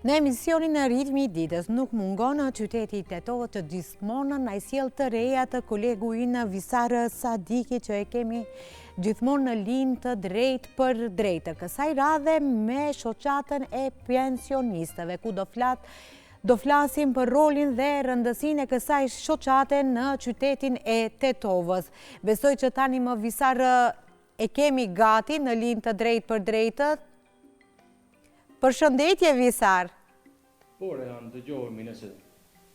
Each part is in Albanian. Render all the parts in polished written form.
Në emisionin e Ritmi i ditës nuk mungon qyteti i Tetovës të gjithmonë na i sjell të reja të kolegu ynë Visar Sadiki, që e kemi gjithmonë në linjë të drejtë për drejtë. Kësaj radhe me shoqatën e pensionistëve, ku do flasim për rolin dhe rëndësinë e kësaj shoqate në qytetin e Tetovës. Besoj që tani më Visar e kemi gati në linjë të drejtë për drejtë. Përshëndetje, Visar. Por, janë dëgjohemi nëse.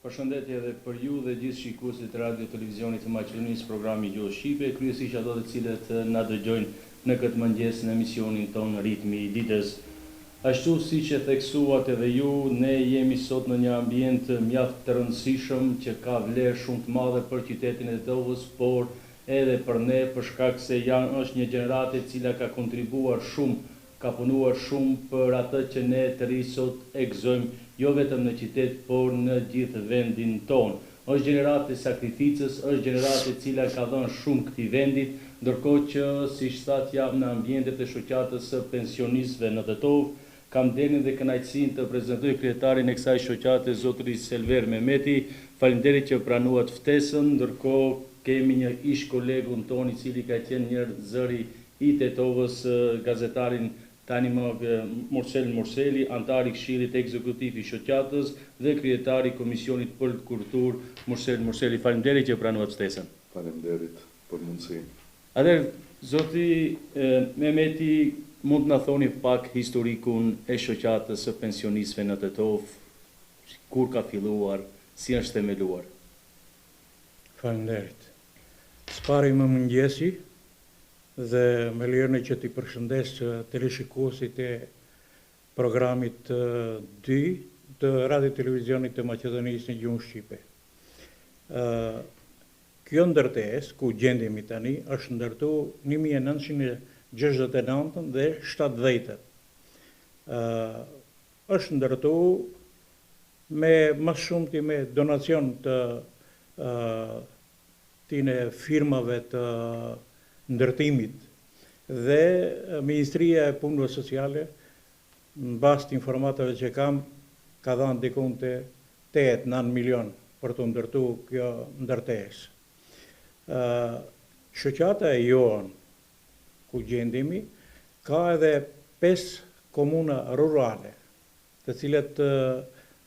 Përshëndetje edhe për ju dhe gjithë shikuesit radio televizionit të Maqedonisë, programi Gjuhë Shqipe, kryesisht ato të cilët na dëgjojnë në këtë mëngjes në emisionin ton Ritmi i ditës. Ashtu siç e theksuat edhe ju, ne jemi sot në një ambient mjaft të rëndësishëm që ka vlerë shumë të madhe për qytetin e Tetovës, por edhe për ne, për shkak se është një gjeneratë e cila ka kontribuar shumë, ka punuar shumë për atë që ne të ri sot e gëzojmë, jo vetëm në qytet, por në gjithë vendin tonë. Është gjeneratë e sakrificës, është gjeneratë e cila ka dhënë shumë këtij vendit, ndërkohë që siç thatë jam në ambientet e shoqatës së pensionistëve në Tetovë, kam denin dhe kënaqësinë të prezantoj kryetarin e kësaj shoqate, zotëri Selver Mehmeti. Faleminderit që pranuat ftesën, ndërkohë kemi një ish kolegun ton i cili ka qenë një zëri i Tetovës, gazetarin tani më Murseli, antari i Këshillit Ekzekutiv i shoqatës dhe kryetari i Komisionit për Kulturë, Murseli. Faleminderit që pranuat ftesën. Faleminderit për mundësinë. Atëherë, zoti Mehmeti, mund të na thoni pak historikun e shoqatës së pensionistëve në Tetovë, kur ka filluar, si është themeluar? Faleminderit. Spari më mëngjesi dhe me lirën që t'i përshëndes teleshikuesit e programit 2 të radio televizionit të Maqedonisë në Gjuhën Shqipe. Kjo ndërtesë, ku gjendemi tani, është ndërtu 1969 dhe 70. Është ndërtu me më shumti me donacion të firmave të ndërtimit dhe Ministria e Punëve Sociale, në bazë të informatave që kam, ka dhënë dikun të 8-9 milion për të ndërtu kjo ndërtesë. Shoqata e jonë, ku gjendemi, ka edhe 5 komuna rurale, të cilët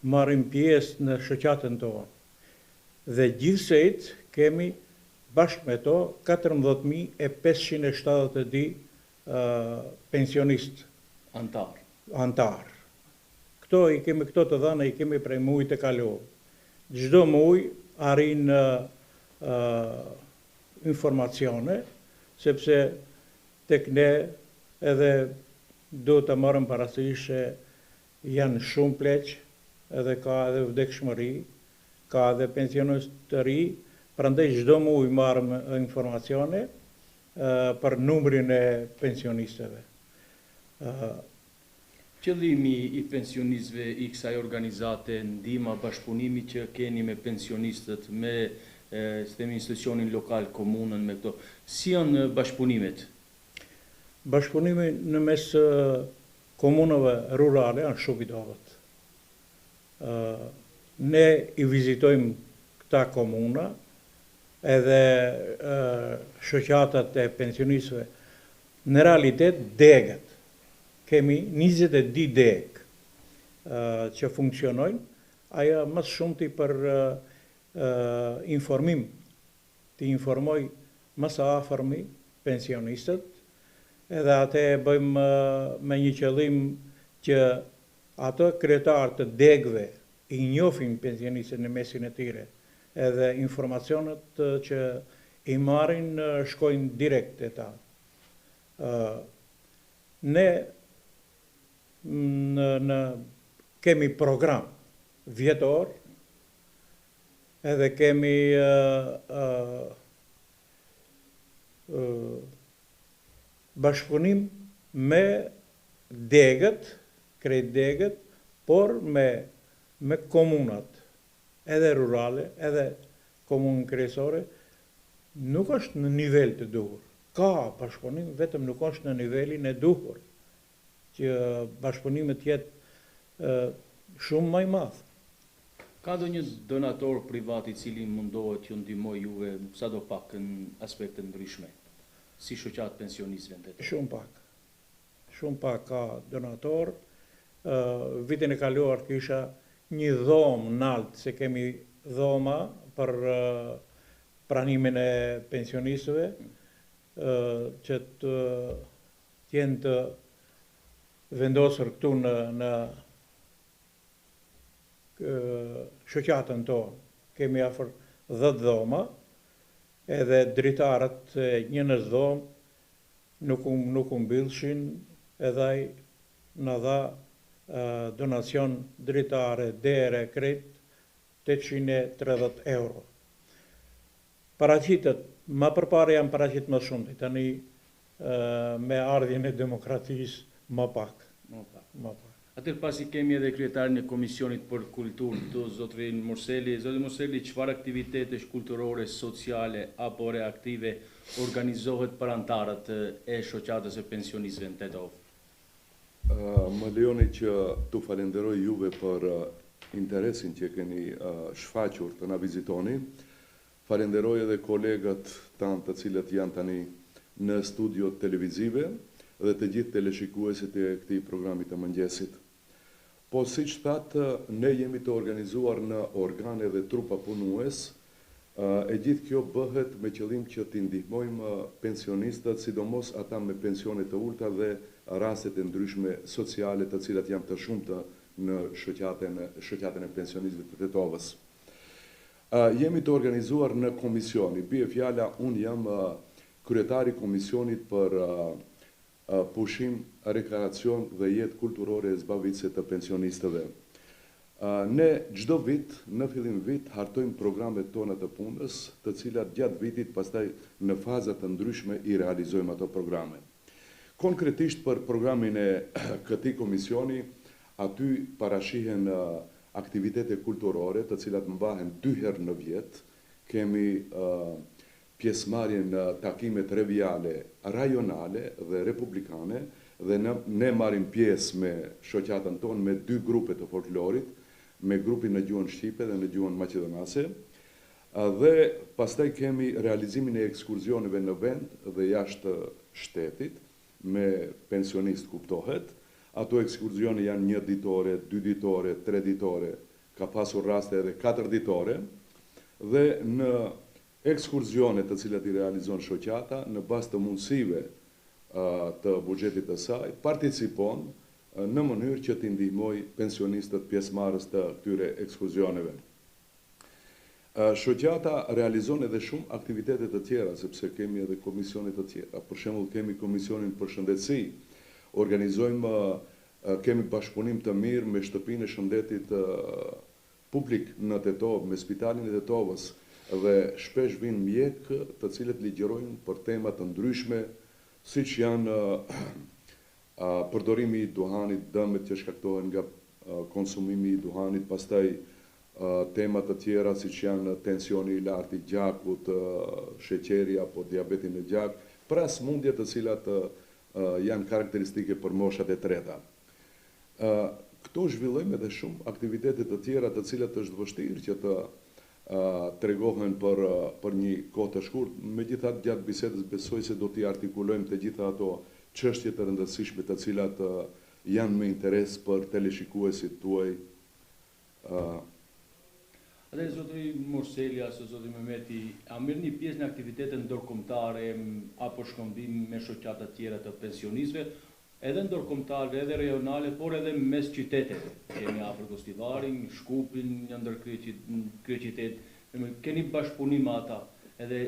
marrin pjesë në shoqatën tonë. Dhe gjithsejt kemi bashkë me to 14.572 pensionistë antar. Këto të dhëna i kemi prej mujit të kaluar. Çdo muj arrin informacione, sepse tek ne edhe duhet të marrëm parasysh se janë shumë pleq, edhe ka edhe vdekshmëri, ka edhe pensionistë të ri. Prandaj çdo muaj marrëm informacione për numrin e pensionistëve. Qëllimi i pensionistëve i kësaj organizate, ndihma, bashkëpunimi që keni me pensionistët, me institucionin lokal, komunën, me këto, si janë bashkëpunimet? Bashkëpunimi në mes komunave rurale janë shumë i dobët. Ne i vizitojmë këta komuna, edhe shoqatat e pensionistëve. Në realitet, degët. Kemi 22 degë që funksionojnë, ajo më shumti për informim, të informoj më së afërmi pensionistët, edhe atë bëjmë me një qëllim që ato kryetarë të degëve i njohin pensionistët në mesin e tyre, edhe informacionet që i marrin shkojnë direkt e ta. Ne kemi program vjetor, edhe kemi bashkëpunim me degët, krejt degët, por me komunat, edhe rurale, edhe komunën kryesore, nuk është në nivel të duhur. Ka bashkëpunim, vetëm nuk është në nivelin e duhur, që bashkëpunimet jetë shumë më i madh. Ka ndonjë donator privat i cili mundohet ju ndihmoj juve sadopak në aspekte ndryshme, si shoqat pensionistëve në Tetov? Shumë pak. Shumë pak ka donator. Vitin e kaluar kisha një dhomë nalt, se kemi dhoma për pranimin e pensionistëve, që të jenë të vendosur këtu në shoqatën tonë. Kemi afër 10 dhoma, edhe dritarët e një dhomë nuk u mbyllshin, edhe ai na dha donacion dritare dere krejt 830 euro. Paraqitet, ma përpara janë paraqit më shumë, tani me ardhjen e demokratisë më pak. Atëherë pasi kemi edhe kryetarin e Komisionit për Kulturë, këtu zotrin Morseli. Zotrin Morseli, çfarë aktivitetesh kulturore, sociale apo reaktive organizohet për antarët e shoqatës e pensionistëve në Tetov? Më lejoni që tu falenderoj juve për interesin që keni shfaqur të na vizitoni. Falenderoj edhe kolegët tanë të cilët janë tani në studiot televizive dhe të gjithë teleshikuesit e këtij programit të mëngjesit. Po si që thatë, ne jemi të organizuar në organe dhe trupa punues, e gjithë kjo bëhet me qëllim që t'i ndihmojmë pensionistët, sidomos ata me pensionet të ulta dhe rastet e ndryshme sociale të cilat janë të shumta në shoqatën e pensionistëve të Tetovës. Jemi të organizuar në komisioni. Bie fjala, unë jam kryetari komisionit për pushim, rekreacion dhe jetë kulturore e zbavitse të pensionistëve. Ne çdo vit, në fillim vit, hartojmë programet tona të punës, të cilat gjatë vitit pastaj në fazat të ndryshme i realizojmë ato programe. Konkretisht për programin e këtij komisioni, aty parashihen aktivitete kulturore, të cilat mbahen 2 herë në vjet. Kemi pjesëmarrje në takimet reviale, rajonale dhe republikane, dhe ne marrim pjesë me shoqatën tonë me 2 grupe të folklorit, me grupin në gjuhën shqipe dhe në gjuhën maqedonase, dhe pastaj kemi realizimin e ekskurzioneve në vend dhe jashtë shtetit, me pensionist kuptohet. Ato ekskurzione janë 1 ditore, 2 ditore, 3 ditore, ka pasur raste edhe 4 ditore, dhe në ekskurzione të cilat i realizon shoqata, në bazë të mundësive të buxhetit të saj, participon në mënyrë që t'i ndihmoj pensionistët pjesëmarrës të këtyre ekskurzioneve. Shoqata realizon edhe shumë aktivitete të tjera, sepse kemi edhe komisione të tjera. Për shembull, kemi komisionin për shëndetësi, kemi bashkëpunim të mirë me shtëpinë e shëndetit publik në Tetov, me spitalin e Tetovës, dhe shpesh vinë mjekë të cilët ligjërojnë për tema të ndryshme, siç janë përdorimi i duhanit, dëmet që shkaktohen nga konsumimi i duhanit, pastaj tema të tjera siç janë tensioni i lartë i gjakut, sheqeri apo diabetin e gjak, pra smundje të cilat janë karakteristike për moshat e treta. Këto zhvillojmë edhe shumë aktivitete të tjera të cilat është vështirë që të tregohen për një kohë të shkurt. Megjithatë, gjatë bisedës besoj se do t'i artikulojmë të gjitha ato çështje të rëndësishme të cilat janë me interes për teleshikuesit tuaj. Atëherë, zotri Morseli ose zotri Mehmeti, a merrni pjesë në aktivitete ndërkombëtare apo shkëmbim me shoqata të tjera të pensionistëve, edhe ndërkombëtare, edhe rajonale, por edhe mes qyteteve? Kemi afër Gostivarin, Shkupin, një ndër kryeqytet. Keni bashkëpunim me ata? Edhe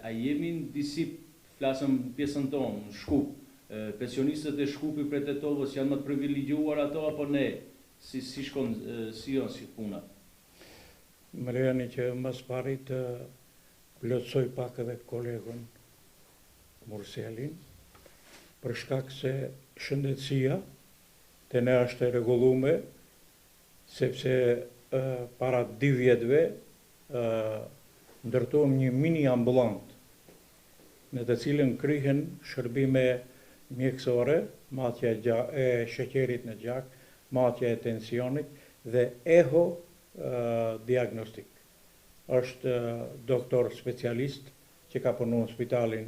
a jemi në disi, flasëm pjesën tonë, Shkup, pensionistët e Shkupit për Tetovës janë më të privilegjuar ato apo ne? Si shkon, si janë si puna? Më lejoni që mas pari të plotësoj pak edhe kolegun Morselin, për shkak se shëndetësia të ne është e rregullume, sepse para 2 vjetëve ndërtuam një mini ambulant në të cilën kryhen shërbime mjekësore, matja e sheqerit në gjak, matja e tensionit, dhe Eho Diagnostik. Është doktor specialist që ka punu në spitalin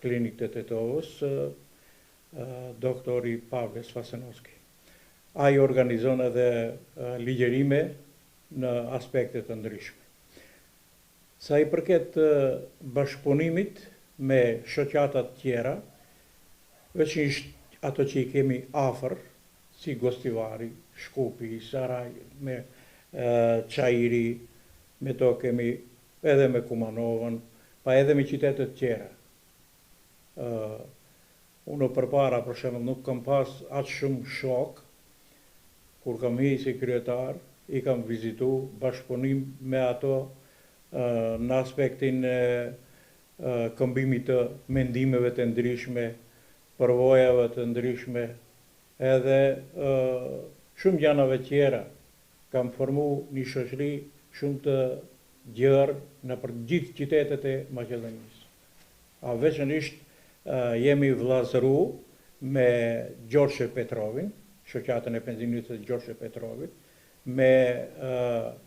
klinik të Tetovës, doktori Pavle Svasenovski. Ai organizon edhe ligjerime në aspekte të ndryshme. Sa i përket bashkëpunimit me shoqatat tjera, veçanërisht ato që i kemi afër, si Gostivari, Shkupi, Saraj, me Çajiri, me to kemi edhe me Kumanovën, pa edhe me qytetet tjera. Unë përpara, për shembull, nuk kam pas atë shumë shok, kur kam hi si kryetar, i kam vizitu bashkëpunim me ato në aspektin e këmbimit të mendimeve të ndryshme, përvojave të ndryshme, edhe shumë gjanave tjera. Kam formu një shoqëri shumë të gjerë në për gjithë qytetet e Maqedonisë. A veçanërisht jemi vllazëru me Gjorgje Petrovin, shoqatën e pensionistëve të Gjorgje Petrovit, me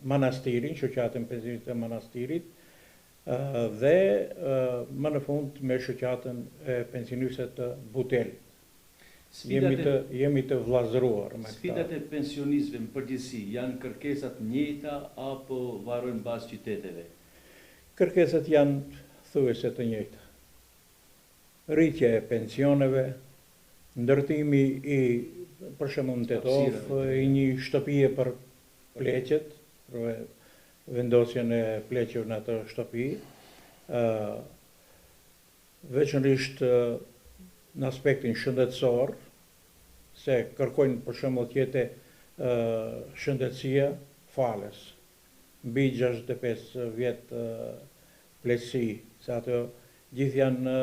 Manastirin, shoqatën e pensionistëve të Manastirit, dhe më në fund me shoqatën e pensionistëve të Butelit. Jemi të vllazëruar me këta. Sfidat e pensionistëve në përgjithësi janë kërkesat njëjta apo varojnë bazë qyteteve? Kërkesat janë thuajse të njëjta. Rritja e pensioneve, ndërtimi i, për shembull në Tetov, i një shtëpie për pleqet, për vendosjen e pleqeve në atë shtëpi, veçanërisht në aspektin shëndetësor, se kërkojnë për shembull të jetë shëndetësia falas, mbi 65 vjet pleqësi, se ato gjithë janë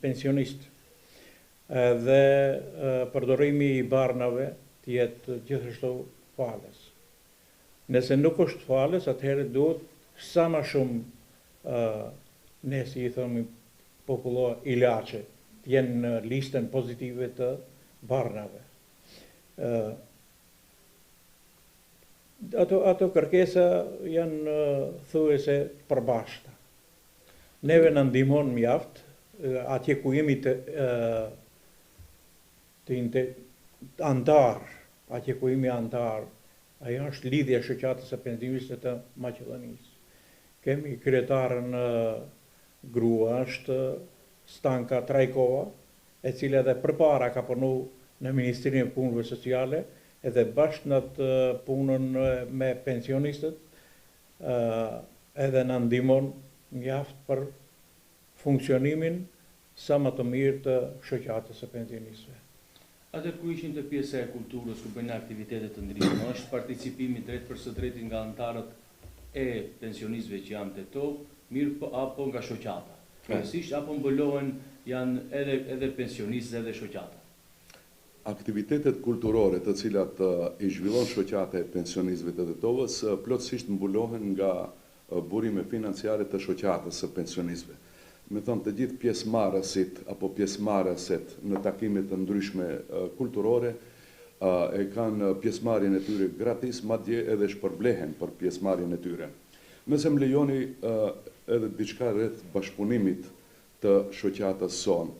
pensionistë. Dhe përdorimi i barnave të jetë gjithashtu falas. Nëse nuk është falas, atëherë duhet sa më shumë ne si i thonë popullor ilaçe, të jenë në listën pozitive të barnave. Ato kërkesa janë thuajse përbashkëta. Neve na ndihmon mjaft atje ku jemi të antar, atje ku jemi antar, ajo është lidhja e shoqatës së pensionistëve të Maqedonisë. Kemi kryetarën grua, është Stanka Trajkova, e cila edhe përpara ka punu në Ministrinë e Punëve Sociale, edhe bashkë në të punën me pensionistët, edhe në ndihmon mjaft për funksionimin sa më të mirë të shoqatës së pensionistëve. Atër ku ishim të pjesa e kulturës, ku bëjnë aktivitetet të ndryshme, është participimi drejt për së drejti nga antarët e pensionistëve që janë të Tetov, mirë apo nga shoqata? Kryesisht apo mbëlohen janë edhe pensionistët edhe shoqata? Aktivitetet kulturore të cilat i zhvillon shoqata e pensionistëve të Tetovës plotësisht mbulohen nga burime financiare të shoqatës së pensionistëve. Me thënë të gjithë pjesëmarrësit apo pjesëmarrëset në takimet të ndryshme kulturore e kanë pjesëmarrjen e tyre gratis, madje edhe shpërblehen për pjesëmarrjen e tyre. Nëse më lejoni edhe diçka rreth bashkëpunimit të shoqatës sonë.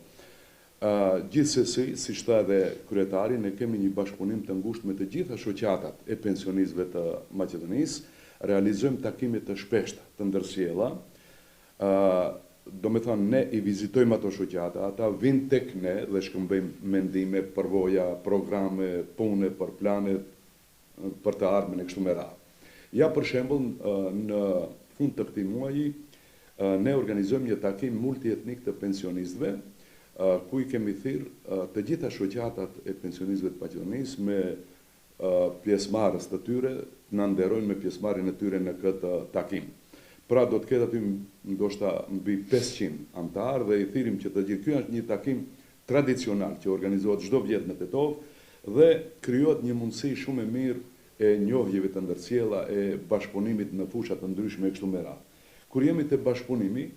Gjithsesi, siç tha edhe kryetari, ne kemi një bashkëpunim të ngushtë me të gjitha shoqatat e pensionistëve të Maqedonisë, realizojmë takime të shpeshta, të ndërsjella. Do me thonë, ne i vizitojmë ato shoqata, ata vinë tek ne dhe shkëmbejmë mendime, përvoja, programe, pune, për plane, për të ardhmen e kështu me radhë. Ja, për shembull, në fund të këtij muaji, ne organizojmë një takim multietnik të pensionistëve, ku i kemi thirrë të gjitha shoqatat e pensionistëve të Maqedonisë me pjesëmarrës të tyre, na nderojnë me pjesëmarrjen e tyre në këtë takim. Pra do të ketë aty ndoshta mbi 500 antarë dhe i thirrim që të gjithë. Ky është një takim tradicional që organizohet çdo vjet në Tetov dhe krijohet një mundësi shumë e mirë e njohjeve të ndërsjella, e bashkëpunimit në fusha të ndryshme e kështu me radhë. Kur jemi te bashkëpunimi,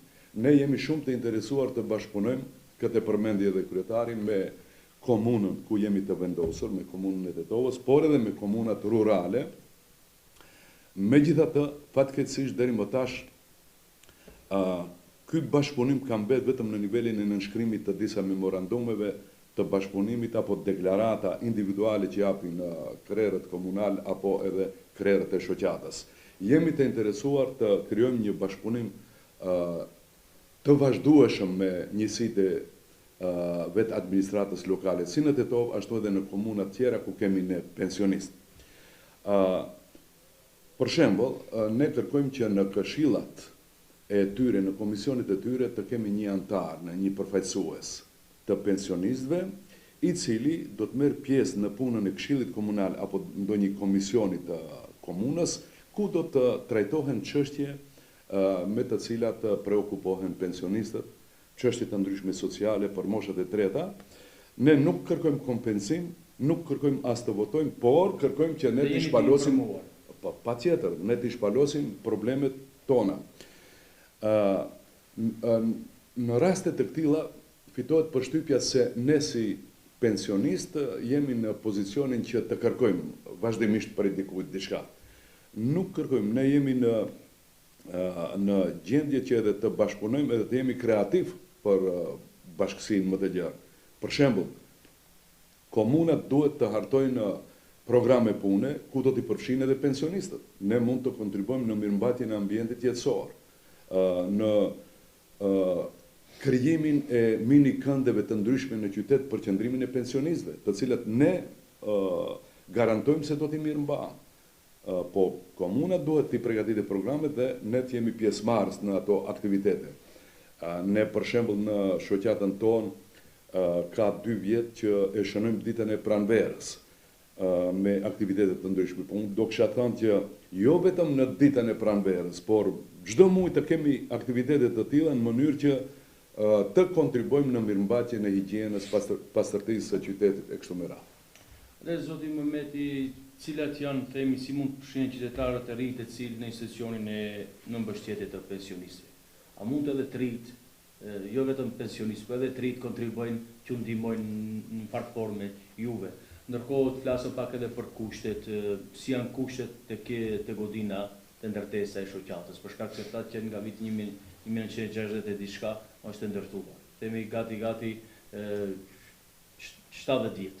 ne jemi shumë të interesuar të bashkëpunojmë, këtë përmendi edhe kryetarin, me komunën ku jemi të vendosur, me komunën e Tetovës, por edhe me komunat rurale, Megjithatë, fatkeqësisht deri më tash ky bashkëpunim ka mbetë vetëm në nivelin e nënshkrimit të disa memorandumeve të bashkëpunimit apo deklarata individuale që japin krerët komunal apo edhe krerët e shoqatës. Jemi të interesuar të krijojmë një bashkëpunim të vazhdueshëm me njësitë vetë administratës lokale, si në Tetov, ashtu edhe në komunat tjera ku kemi ne pensionistë. Për shembull, ne kërkojmë që në këshillat e tyre, në komisionit e tyre, të kemi një antar, një përfaqësues të pensionistëve, i cili do të merr pjesë në punën e këshillit komunal apo ndonjë komisioni të komunës, ku do të trajtohen çështje me të cilat preokupohen pensionistët, çështje të ndryshme sociale për moshat e treta. Ne nuk kërkojmë kompensim, nuk kërkojmë as të votojmë, por kërkojmë që ne të shpalosim, patjetër, ne të shpalosim problemet tona. Në raste të këtilla fitohet përshtypja se ne si pensionistë jemi në pozicionin që të kërkojmë vazhdimisht për dikujt diçka. Nuk kërkojmë, ne jemi në gjendje që edhe të bashkëpunojmë edhe të jemi kreativ për bashkësinë më të gjerë. Për shembull, komunat duhet të hartojnë programe pune ku do t'i përfshinë edhe pensionistët. Ne mund të kontribuojmë në mirëmbajtjen e ambientit jetësor, në krijimin e mini këndeve të ndryshme në qytet për qëndrimin e pensionistëve, të cilat ne garantojmë se do t'i mirëmbajmë. Po komunat duhet t'i përgatitë programet dhe ne t'jemi pjesëmarrës në ato aktivitete. Ne për shembull në shoqatën tonë ka 2 vjet që e shënojmë ditën e pranverës me aktivitete të ndryshme. Po unë do kisha thënë që jo vetëm në ditën e pranverës, por çdo muaj të kemi aktivitete të tilla në mënyrë që të kontribuojmë në mirëmbajtjen e higjienës, pastërtisë së qytetit e kështu me radhë. Dhe zoti Mehmeti, cilat janë themi si mund të përfshihen qytetarët e rinj të cilë në institucionin e nëmbështjetje të pensionistëve? A mund edhe të rinjt, jo vetëm pensionistë, por edhe të rinjt kontribuojnë që ndihmojnë në farë forme juve? Ndërkohë të flasëm pak edhe për kushtet, si janë kushtet të godina të ndërtesa e shoqatës, për shkak se thatë që nga viti 1960 e diçka është ndërtuar. Themi gati 70 vjet.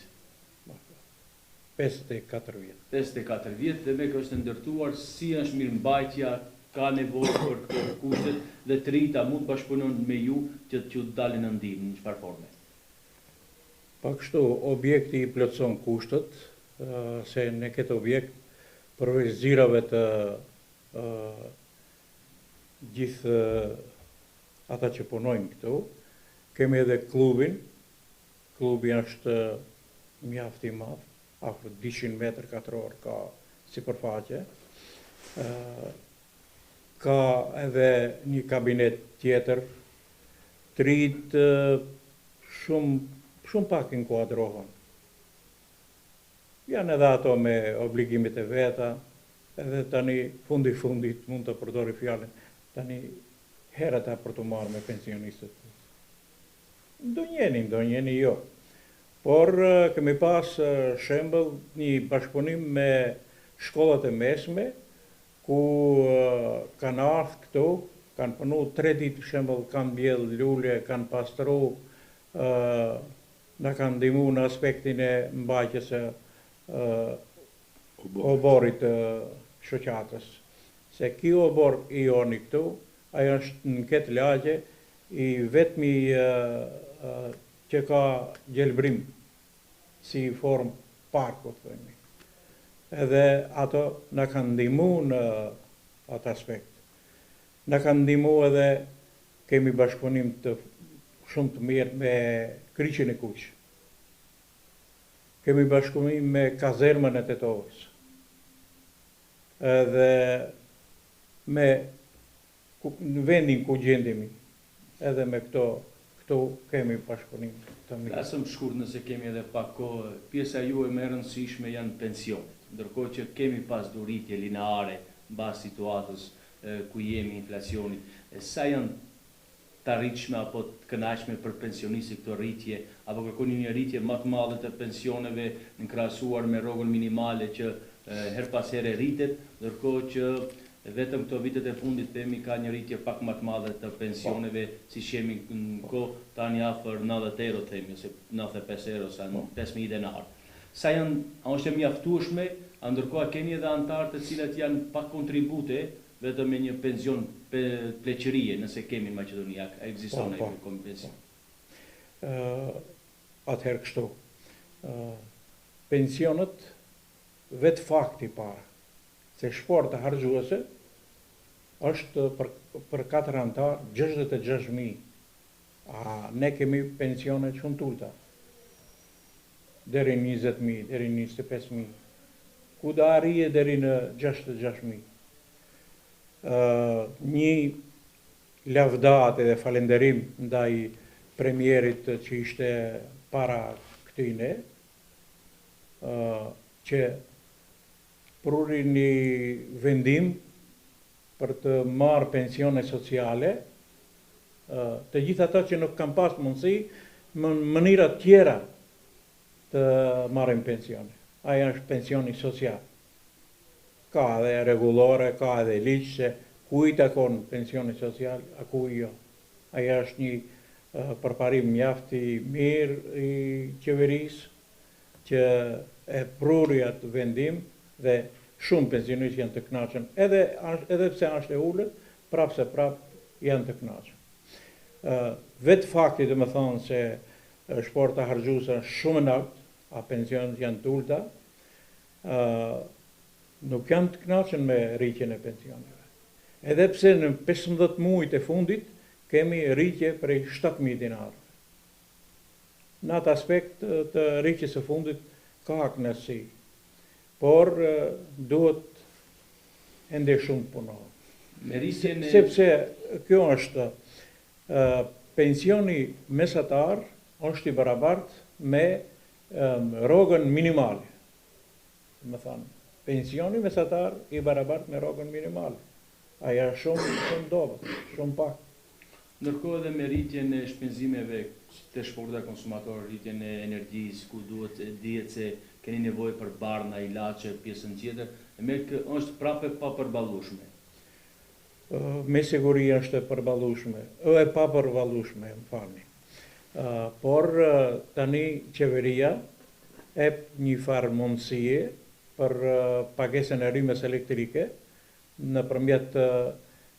54 vjet. 54 vjet dhe me kë është ndërtuar, si është mirëmbajtja, ka nevojë për këto kushtet dhe të rinjta mund të bashkëpunojnë me ju që të dalin në ndihmë në çfarë forme? Pa kështu, objekti i plotëson kushtet, se në këtë objekt, përveç zirave të gjithë ata që punojnë këtu, kemi edhe klubin. Klubi është mjaft i madh, afër 200 metër katror ka sipërfaqe. Ka edhe një kabinet tjetër, të rinjt shumë pak inkuadrohen. Janë edhe ato me obligimit e veta, edhe tani fundit mund të përdori fjalën, tani herët për të marrë me pensionistët. Ndonjeni jo. Por kemi pas shembull një bashkëpunim me shkollat e mesme, ku kanë ardhur këtu, kanë punu 3 ditë, për shembull, kanë mbjell lule, kanë pastru, na kanë ndihmu në aspektin e mbajtjes së oborit të shoqatës. Se ky obor i joni këtu, ajo është në këtë lagje i vetmi që ka gjelbrim si formë parku, themi. Edhe ato na kanë ndihmu në atë aspekt. Na kanë ndihmu edhe kemi bashkëpunim shumë të mirë me Kryqin e Kuq. Kemi bashkëpunim me kazermën e Tetovës. Edhe me në vendin ku gjendemi, edhe me këto kemi bashkëpunim të mirë. Flasëm shkurt nëse kemi edhe pak kohë, pjesa juaj më e rëndësishme janë pensionet, ndërkohë që kemi pas rritje lineare mbas situatës ku jemi inflacionit. Sa janë të arritshme apo të kënaqshme për pensionistë këto rritje, apo kërkoni një rritje më të madhe të pensioneve në krahasuar me rrogën minimale që her pas here rritet, ndërkohë që vetëm këto vitet e fundit themi ka një rritje pak më të madhe të pensioneve, si shemi në kohë tani afër 90 euro themi, ose 95 euro sa 5.000 denar. Sa janë, a është e mjaftueshme, a ndërkohë keni edhe anëtar të cilët janë pa kontribute, vetëm me një pension pleqërie, nëse kemi në Maqedoni, ekziston ai pension. Atëherë kështu. Pensionet vetë fakti para, se shporta harxhuese është për 4 anëtar 66.000. A ne kemi pensione shumë tulta. Deri në 20.000, deri në 25.000. Ku do arrije deri në 66.000. Një lavdat dhe falenderim ndaj premierit që ishte para këtyne, që pruri një vendim për të marrë pensione sociale, të gjithë ata që nuk kanë pas mundësi, në mënyra tjera të marrin pensione. Aja është pensioni social. Ka edhe rregullore, ka edhe ligj se ku i takon pensioni social, a ku jo. Aja është një përparim mjaft i mirë i qeverisë, që e pruri atë vendim dhe shumë pensionistë janë të kënaqur, edhe pse është e ulët, prapë se prapë janë të kënaqur. Vetë fakti dhe më thonë se shporta harxhuese është shumë e lartë, a pensionet janë të ulta, nuk janë të kënaqur me rritjen e pensioneve. Edhe pse në 15 muajt e fundit kemi rritje prej 7.000 dinarë. Në atë aspekt të rritjes së fundit ka kënaqësi, por duhet ende shumë punohet. Sepse kjo është pensioni mesatar është i barabartë me rrogën minimale. Më thënë, pensioni mesatar i barabartë me rrogën minimale. Aja shumë dobët, shumë pak. Ndërkohë edhe me rritjen e shpenzimeve të shporta konsumatorë, rritjen e energjisë, ku duhet dihet se keni nevojë për barna, ilaçe, pjesën tjetër, është prapë pa përballueshme. Me siguri është e përballueshme, e pa përballueshme, më falni. Por tani qeveria e një farë mundësie për pagesën e rrymës elektrike nëpërmjet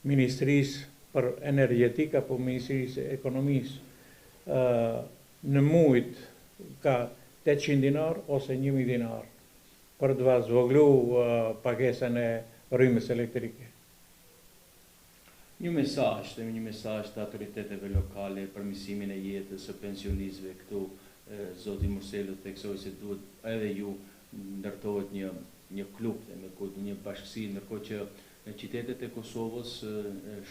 Ministrisë për energjetik apo Ministrisë e Ekonomisë. Në muajt ka 800 dinar ose 1.000 dinar për të zvoglu pagesën e rrymës elektrike. Një mesazh të autoriteteve lokale për mirësimin e jetës së pensionistëve këtu, zoti Murselu theksoi se duhet edhe ju ndërtohet një klub, një bashkësi, ndërkohë që në qytetet e Kosovës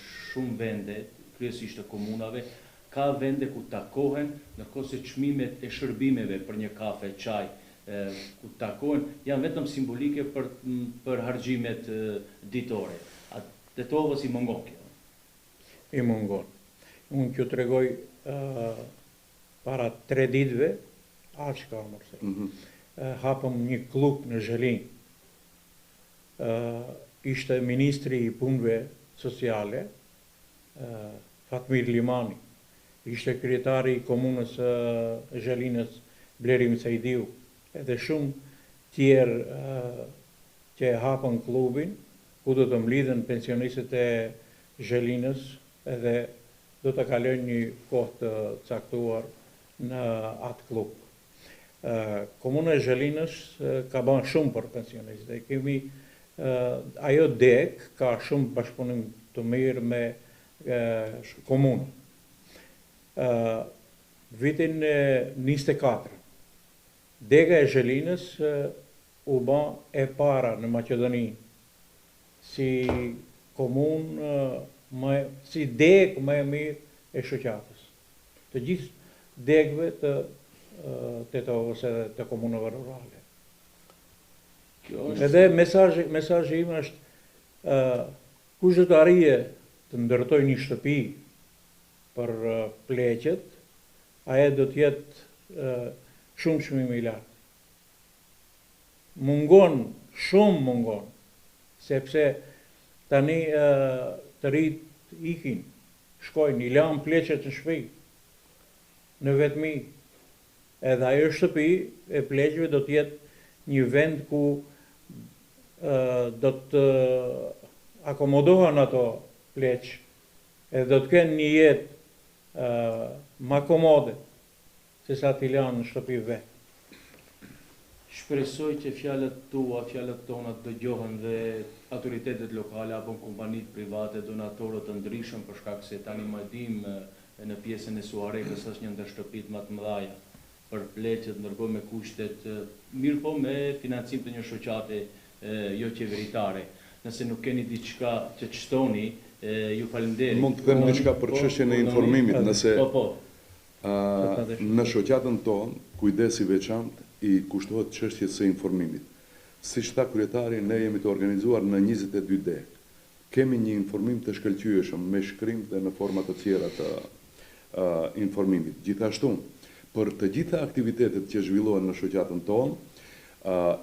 shumë vende, kryesisht të komunave, ka vende ku takohen, ndërkohë se çmimet e shërbimeve për një kafe, çaj, ku takohen, janë vetëm simbolike për harxhimet ditore. Tetovës i mungon kjo. I mungon. Unë kjo të regoj para 3 ditëve, aq ka Murselu. Hapëm një klub në Zhelin. Ishte ministri i punëve sociale, Fatmir Limani, ishte kryetari i komunës Zhelinës, Blerim Sejdiu, edhe shumë tjerë që hapën klubin, ku do të mlidhen pensionistët e Zhelinës, edhe do të kalojnë një kohë të caktuar në atë klub. Komuna e Zhelinës ka bën shumë për pensionistë. Kemi ajo DEG ka shumë bashkëpunim të mirë me komunën. Vitin 24, DEG-a e Zhelinës u bë e para në Maqedoni si komunë, si DEG më e mirë e shoqatës. Të gjithë DEG-ve të Tetovës edhe të komunëve rurale. Edhe mesazhi im është kush do të arrijë të ndërtoj një shtëpi për pleqet, ajo do të jetë shumë çmim i lartë. Mungon shumë mungon, sepse tani të rit ikin, shkojnë, i lanë pleqet në shtëpi, në vetëmi. Edhe ajo shtëpi e pleqeve do të jetë një vend ku do të akomodohen ato pleq, edhe do të kenë një jetë ma komode, se sa t'i lanë në shtëpi vetë. Shpresoj që fjalët tua, fjalët tona të dëgjohen dhe autoritetet lokale apo kompanitë private, donatorët të ndryshëm, për shkak se tani më dim në pjesën e Suarekës është një ndër shtëpitë më të mëdha për pleqet, ndërkohë me kushtet mirë, po me financim të një shoqate jo qeveritare. Nëse nuk keni diçka që të shtoni, ju faleminderit. Mund të them diçka për çështjen e informimit, nëse në shoqatën tonë kujdesi veçantë i kushtohet çështjes së informimit. Siç tha kryetari, ne jemi të organizuar në 22 dek. Kemi një informim të shkëlqyeshëm me shkrim dhe në forma të tjera të informimit. Gjithashtu, për të gjitha aktivitetet që zhvillohen në shoqatën tonë,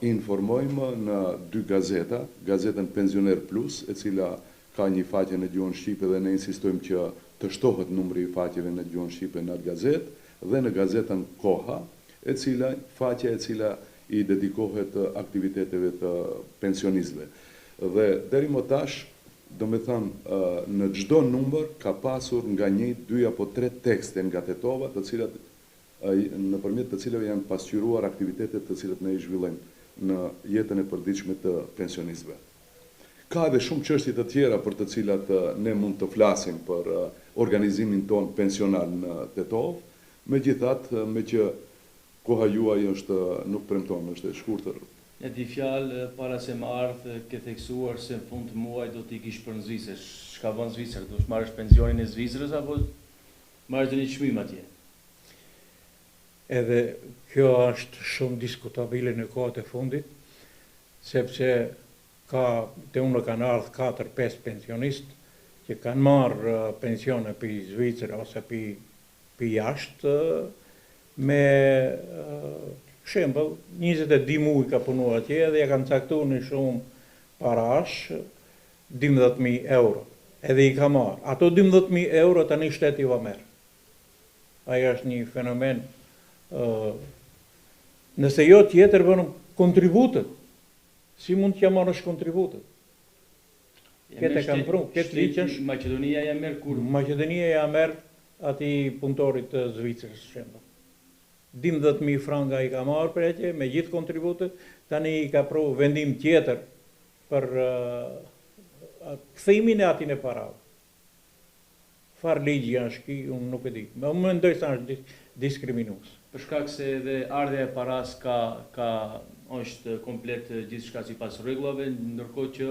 informojmë në 2 gazeta, gazetën Pensioner Plus, e cila ka një faqe në gjuhën shqipe dhe ne insistojmë që të shtohet numri i faqeve në gjuhën shqipe në atë gazetë, dhe në gazetën Koha, faqe e cila i dedikohet aktiviteteve të pensionistëve. Dhe deri më tash, do me thënë, në çdo numër ka pasur nga 1, 2 apo 3 tekste nga tetova, të cilat nëpërmjet të cilave janë pasqyruar aktivitetet të cilat ne i zhvillojmë në jetën e përditshme të pensionistëve. Ka edhe shumë çështje të tjera për të cilat ne mund të flasim për organizimin ton pensional në Tetov, megjithatë, me që koha juaj është nuk premton, është e shkurtër. E di fjalë para se më ardhë ke theksuar se në fund të muaj do t'i kish për në Zvicër. Shka vën Zvicër? Do shmarrësh pensionin e Zvicrës apo marrësh dhe një çmim atje? Edhe kjo është shumë diskutabile në kohët e fundit, sepse te unë kanë ardhë 4-5 pensionistë që kanë marrë pensione për Zvicër ose për jashtë, me shembull 22 muaj ka punuar atje dhe ja kanë caktuar në shumë parash 12.000 euro. Edhe i ka marrë. Ato 12.000 euro tani shteti va merr. Ajo është një fenomen. Nëse jo tjetër vënë kontributet. Si mund t'ja marrësh kontributet? Këtë e kanë prunë, këtë liqësh. Maqedonia ja merr kur? Maqedonia ja merr ati punëtorit të Zvicrës, shembull. 12.000 franga i ka marrë për atje, me gjithë kontributet, tani i ka pru vendim tjetër për kthimin e atin e parave. Farë ligji janë shki, unë nuk e di. Më mendoj se është diskriminues. Për shkak se edhe ardhja e paras është komplet gjithçka sipas rregullave, ndërkohë që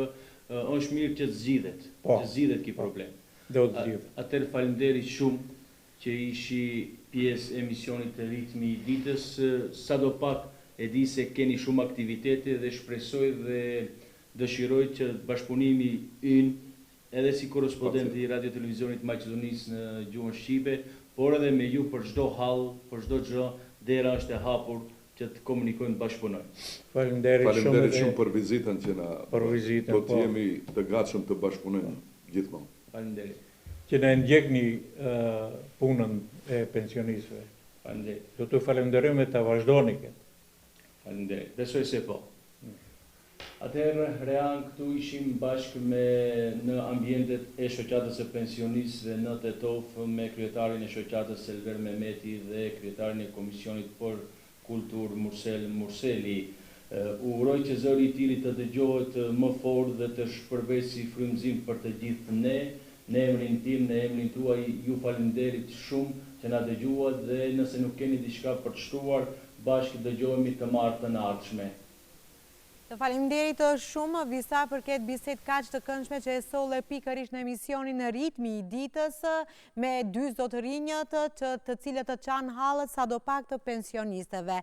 është mirë që të zgjidhet, që zgjidhet ky problem. Do të zgjidhet. Atëherë faleminderit shumë që ishi pjesë emisionit të Ritmi i ditës, sadopak e di se keni shumë aktivitete dhe shpresoj dhe dëshiroj që bashkëpunimi ynë edhe si korrespondenti i Radio Televizionit Maqedonisë në gjuhën shqipe, por edhe me ju për çdo hall, për çdo gjë, dera është e hapur që të komunikojmë, të bashkëpunojmë. Faleminderit shumë për vizitën që na do të jemi të gatshëm të bashkëpunojmë gjithmonë. Faleminderit. Që ne ndjekni punën e pensionistëve. Faleminderit. Do të falenderojmë ta vazhdoni këtë. Faleminderit. Besoj se po. Atëherë, rean këtu ishim bashkë në ambientet e shoqatës së pensionistëve në Tetov me kryetarin e shoqatës Selver Mehmeti dhe kryetarin e Komisionit për Kulturë Mursel Murseli. Uroj që zëri i tij të dëgjohet më fort dhe të shpërbesi frymëzim për të gjithë ne. Në emrin tim, në emrin tuaj, ju faleminderit shumë që na dëgjuat dhe nëse nuk keni diçka për të shtuar, bashkë dëgjohemi të martën e ardhshme. Të faleminderit shumë Visa për këtë bisedë kaq të këndshme që e solle pikërisht në emisionin në Ritmi i ditës me 2 zotërinjët të cilët të çan hallët sadopak të pensionistëve.